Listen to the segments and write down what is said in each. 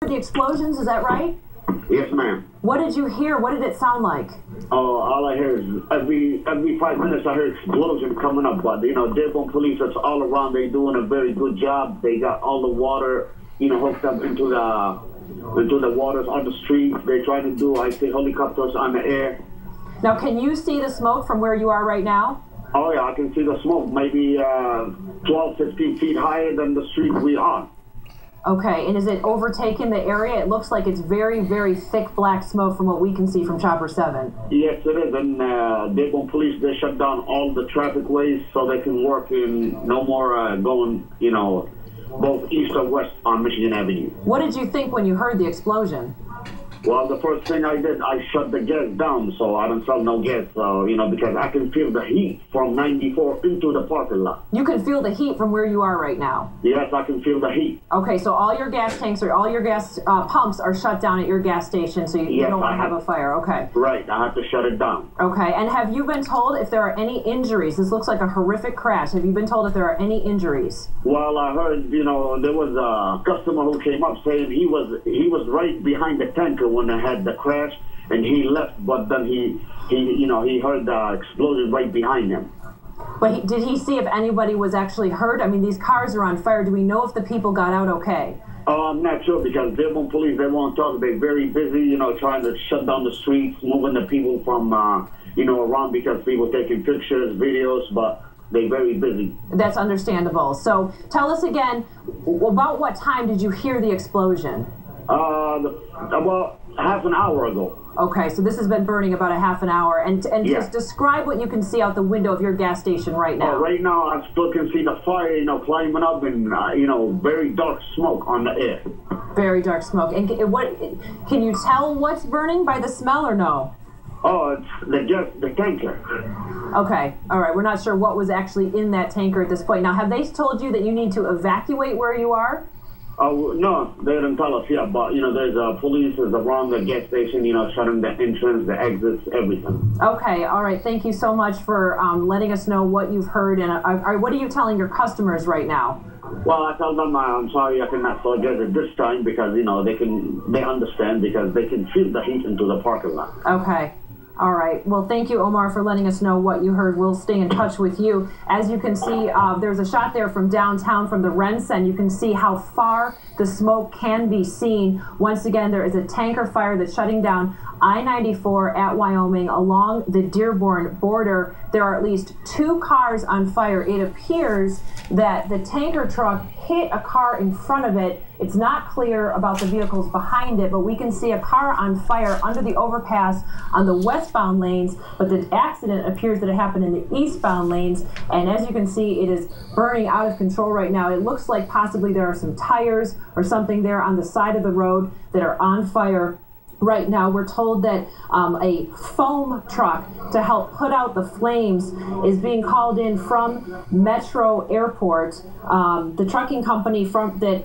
The explosions, is that right? Yes, ma'am. What did you hear? What did it sound like? Oh, all I hear is every 5 minutes I hear explosion coming up. But, Dearborn police, that's all around. They're doing a very good job. They got all the water, hooked up into the waters on the streets. They're trying to do, I see helicopters on the air. Now, can you see the smoke from where you are right now? Oh, yeah, I can see the smoke, maybe 12, 15 feet higher than the street we are. Okay, and is it overtaking the area? It looks like it's very, very thick black smoke from what we can see from Chopper 7. Yes, it is. And Dearborn police, they shut down all the traffic ways so they can work in no more going, both east or west on Michigan Avenue. What did you think when you heard the explosion? Well, the first thing I did, I shut the gas down, so I don't sell no gas, because I can feel the heat from 94 into the parking lot. You can feel the heat from where you are right now? Yes, I can feel the heat. Okay, so all your gas tanks or all your gas pumps are shut down at your gas station, so you don't want to have a fire, okay. Right, I have to shut it down. Okay, and have you been told if there are any injuries? This looks like a horrific crash. Have you been told if there are any injuries? Well, I heard, there was a customer who came up saying he was right behind the tanker when they had the crash, and he left, but then he heard the explosion right behind him. But did he see if anybody was actually hurt? I mean, these cars are on fire. Do we know if the people got out okay? I'm not sure, because Dearborn police, they won't talk. They're very busy, trying to shut down the streets, moving the people from, around, because people taking pictures, videos, but they're very busy. That's understandable. So tell us again, about what time did you hear the explosion? About half an hour ago. Okay, so this has been burning about a half an hour. And yeah. Just describe what you can see out the window of your gas station right now. Right now, I still can see the fire, climbing up, and, very dark smoke on the air. Very dark smoke. And what can you tell what's burning by the smell or no? Oh, it's the tanker. Okay, all right. We're not sure what was actually in that tanker at this point. Now, have they told you that you need to evacuate where you are? Oh, no, they didn't tell us yet, but, there's police around the gas station, shutting the entrance, the exits, everything. Okay, all right. Thank you so much for letting us know what you've heard. And what are you telling your customers right now? Well, I tell them I'm sorry I cannot sell gas at this time, because, they understand, because they can feel the heat into the parking lot. Okay. All right. Well, thank you, Omar, for letting us know what you heard. We'll stay in touch with you. As you can see, there's a shot there from downtown from the Rensen. You can see how far the smoke can be seen. Once again, there is a tanker fire that's shutting down I-94 at Wyoming along the Dearborn border. There are at least 2 cars on fire. It appears that the tanker truck hit a car in front of it. It's not clear about the vehicles behind it, but we can see a car on fire under the overpass on the westbound lanes, but the accident appears that it happened in the eastbound lanes, and as you can see, it is burning out of control right now. It looks like possibly there are some tires or something there on the side of the road that are on fire. Right now, we're told that a foam truck to help put out the flames is being called in from Metro Airport. The trucking company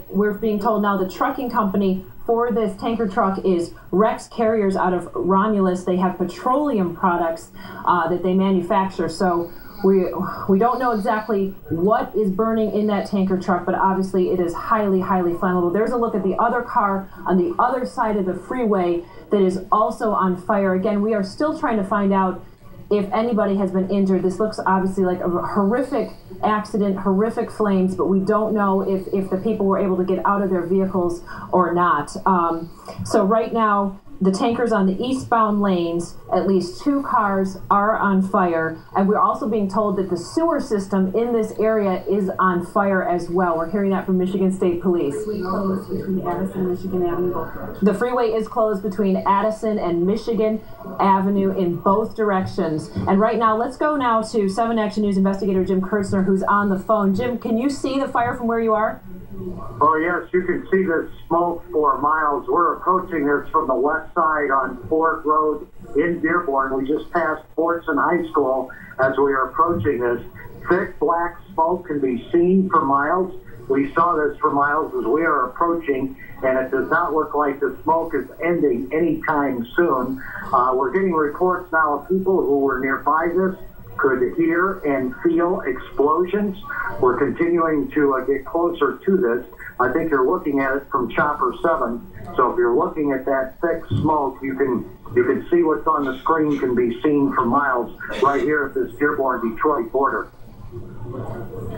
we're being told now, the trucking company for this tanker truck is Rex Carriers out of Romulus. They have petroleum products that they manufacture. So we don't know exactly what is burning in that tanker truck, but obviously it is highly, highly flammable. There's a look at the other car on the other side of the freeway that is also on fire. Again, we are still trying to find out if anybody has been injured. This looks obviously like a horrific accident, horrific flames, but we don't know if the people were able to get out of their vehicles or not. So right now, the tankers on the eastbound lanes, at least 2 cars are on fire, and we're also being told that the sewer system in this area is on fire as well. We're hearing that from Michigan State Police. Closed between Addison and Michigan Avenue, both directions. The freeway is closed between Addison and Michigan Avenue in both directions. And right now, let's go now to 7 Action News investigator Jim Kurtzner, who's on the phone. Jim, can you see the fire from where you are? Oh, yes, you can see the smoke for miles. We're approaching this from the west side on Ford Road in Dearborn. We just passed Fortson High School as we are approaching this. Thick black smoke can be seen for miles. We saw this for miles as we are approaching, and it does not look like the smoke is ending anytime soon. We're getting reports now of people who were nearby this could hear and feel explosions. We're continuing to get closer to this. I think you're looking at it from Chopper 7. So if you're looking at that thick smoke, you can see what's on the screen can be seen for miles right here at this Dearborn-Detroit border.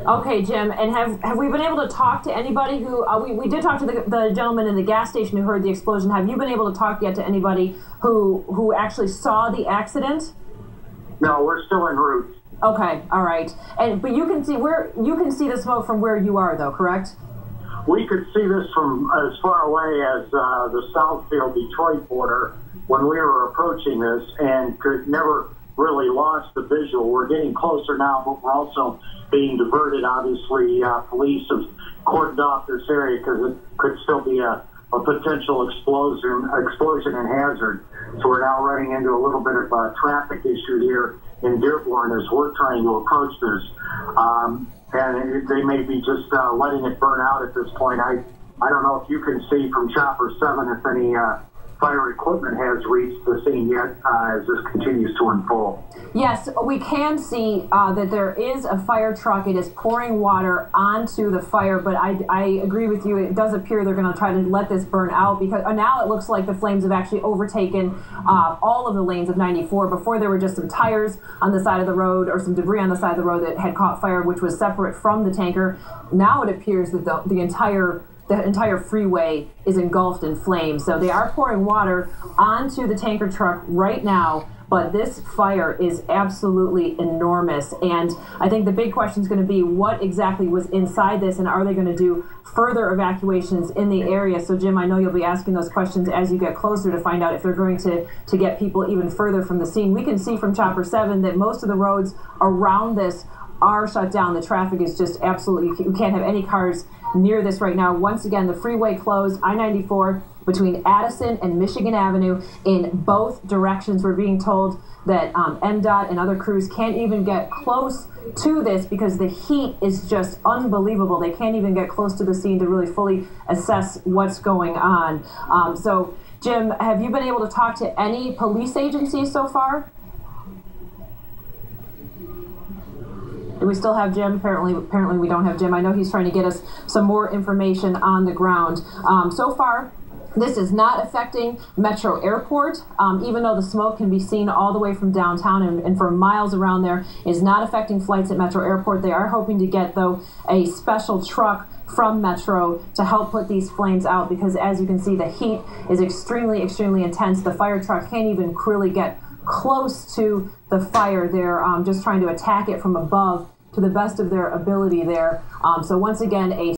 Okay, Jim, and have we been able to talk to anybody who, we did talk to the gentleman in the gas station who heard the explosion. Have you been able to talk yet to anybody who actually saw the accident? No, we're still en route. Okay, all right. But you can see the smoke from where you are, though, correct? We could see this from as far away as the Southfield-Detroit border when we were approaching this, and could never really lost the visual. We're getting closer now, but we're also being diverted. Obviously, police have cordoned off this area because it could still be a potential explosion and hazard. So we're now running into a little bit of a traffic issue here in Dearborn as we're trying to approach this. And they may be just letting it burn out at this point. I don't know if you can see from Chopper 7 if any fire equipment has reached the scene yet as this continues to unfold. Yes, we can see that there is a fire truck. It is pouring water onto the fire, but I agree with you. It does appear they're going to try to let this burn out because now it looks like the flames have actually overtaken all of the lanes of 94. Before there were just some tires on the side of the road or some debris on the side of the road that had caught fire, which was separate from the tanker. Now it appears that the entire freeway is engulfed in flames. So they are pouring water onto the tanker truck right now, but this fire is absolutely enormous. And I think the big question is going to be what exactly was inside this, and are they going to do further evacuations in the area? So Jim, I know you'll be asking those questions as you get closer to find out if they're going to get people even further from the scene. We can see from Chopper 7 that most of the roads around this are shut down. The traffic is just absolutely, you can't have any cars near this right now. Once again, the freeway closed, I-94 between Addison and Michigan Avenue in both directions. We're being told that MDOT and other crews can't even get close to this because the heat is just unbelievable. They can't even get close to the scene to really fully assess what's going on. So, Jim, have you been able to talk to any police agencies so far? Do we still have Jim? Apparently we don't have Jim. I know he's trying to get us some more information on the ground. So far, this is not affecting Metro Airport, even though the smoke can be seen all the way from downtown and for miles around there. Is not affecting flights at Metro Airport. They are hoping to get, though, a special truck from Metro to help put these flames out because, as you can see, the heat is extremely, extremely intense. The fire truck can't even really get close to the fire. They're just trying to attack it from above to the best of their ability there. So once again, a